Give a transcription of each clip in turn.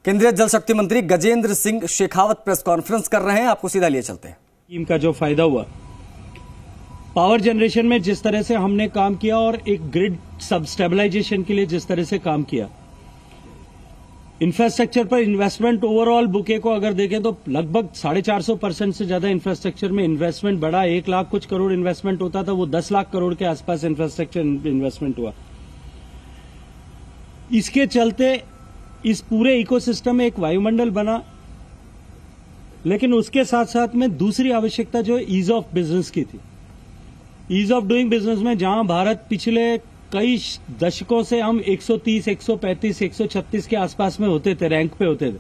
केंद्रीय जल शक्ति मंत्री गजेंद्र सिंह शेखावत प्रेस कॉन्फ्रेंस कर रहे हैं, आपको सीधा लिए चलते हैं। स्कीम का जो फायदा हुआ, पावर जनरेशन में जिस तरह से हमने काम किया और एक ग्रिड सब स्टेबलाइजेशन के लिए जिस तरह से काम किया, इंफ्रास्ट्रक्चर पर इन्वेस्टमेंट ओवरऑल बुके को अगर देखें तो लगभग 450% से ज्यादा इंफ्रास्ट्रक्चर में इन्वेस्टमेंट बढ़ा। 1 लाख कुछ करोड़ इन्वेस्टमेंट होता था, वो 10 लाख करोड़ के आसपास इंफ्रास्ट्रक्चर इन्वेस्टमेंट हुआ। इसके चलते इस पूरे इकोसिस्टम में एक वायुमंडल बना, लेकिन उसके साथ साथ में दूसरी आवश्यकता जो ईज ऑफ बिजनेस की थी। ईज ऑफ डूइंग बिजनेस में जहां भारत पिछले कई दशकों से हम 130, 135, 136 के आसपास में होते थे, रैंक पे होते थे।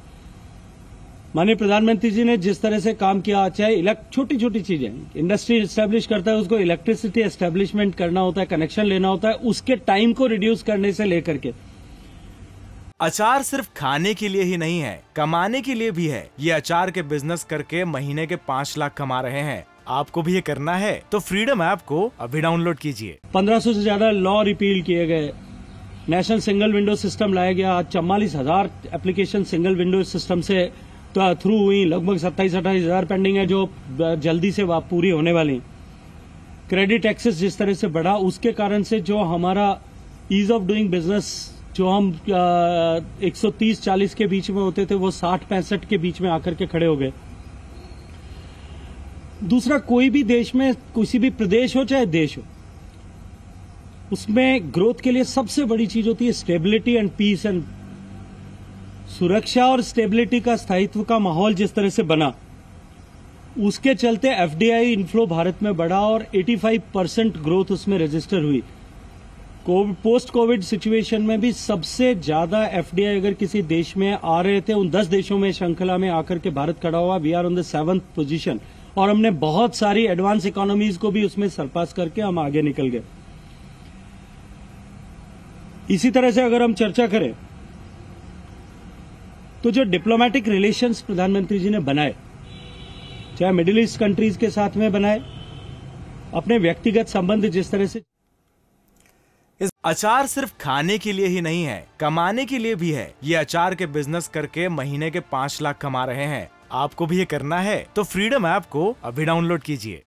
माननीय प्रधानमंत्री जी ने जिस तरह से काम किया, चाहे छोटी छोटी चीजें, इंडस्ट्री एस्टेब्लिश करता है, उसको इलेक्ट्रिसिटी एस्टेब्लिशमेंट करना होता है, कनेक्शन लेना होता है, उसके टाइम को रिड्यूस करने से लेकर के। अचार सिर्फ खाने के लिए ही नहीं है, कमाने के लिए भी है। ये अचार के बिजनेस करके महीने के 5 लाख कमा रहे हैं। आपको भी ये करना है तो फ्रीडम ऐप को अभी डाउनलोड कीजिए। 1500 से ज्यादा लॉ रिपील किए गए, नेशनल सिंगल विंडो सिस्टम लाया गया। 44,000 एप्लीकेशन सिंगल विंडो सिस्टम से थ्रू हुई। लगभग 27-28 हजार पेंडिंग है जो जल्दी से पूरी होने वाली। क्रेडिट एक्सेस जिस तरह से बढ़ा, उसके कारण से जो हमारा ईज ऑफ डूइंग बिजनेस जो हम 130-40 के बीच में होते थे, वो 60-65 के बीच में आकर के खड़े हो गए। दूसरा, कोई भी देश में, किसी भी प्रदेश हो चाहे देश हो, उसमें ग्रोथ के लिए सबसे बड़ी चीज होती है स्टेबिलिटी एंड पीस एंड सुरक्षा और स्टेबिलिटी का, स्थायित्व का माहौल जिस तरह से बना, उसके चलते एफडीआई इनफ्लो भारत में बढ़ा और 85% ग्रोथ उसमें रजिस्टर हुई। पोस्ट कोविड सिचुएशन में भी सबसे ज्यादा एफडीआई अगर किसी देश में आ रहे थे, उन 10 देशों में श्रृंखला में आकर के भारत खड़ा हुआ। We are on the 7th position और हमने बहुत सारी एडवांस इकोनॉमीज को भी उसमें सरपास करके हम आगे निकल गए। इसी तरह से अगर हम चर्चा करें तो जो डिप्लोमेटिक रिलेशंस प्रधानमंत्री जी ने बनाए, चाहे मिडिल ईस्ट कंट्रीज के साथ में बनाए, अपने व्यक्तिगत संबंध जिस तरह से। अचार सिर्फ खाने के लिए ही नहीं है, कमाने के लिए भी है। ये अचार के बिजनेस करके महीने के 5 लाख कमा रहे हैं। आपको भी ये करना है तो फ्रीडम ऐप को अभी डाउनलोड कीजिए।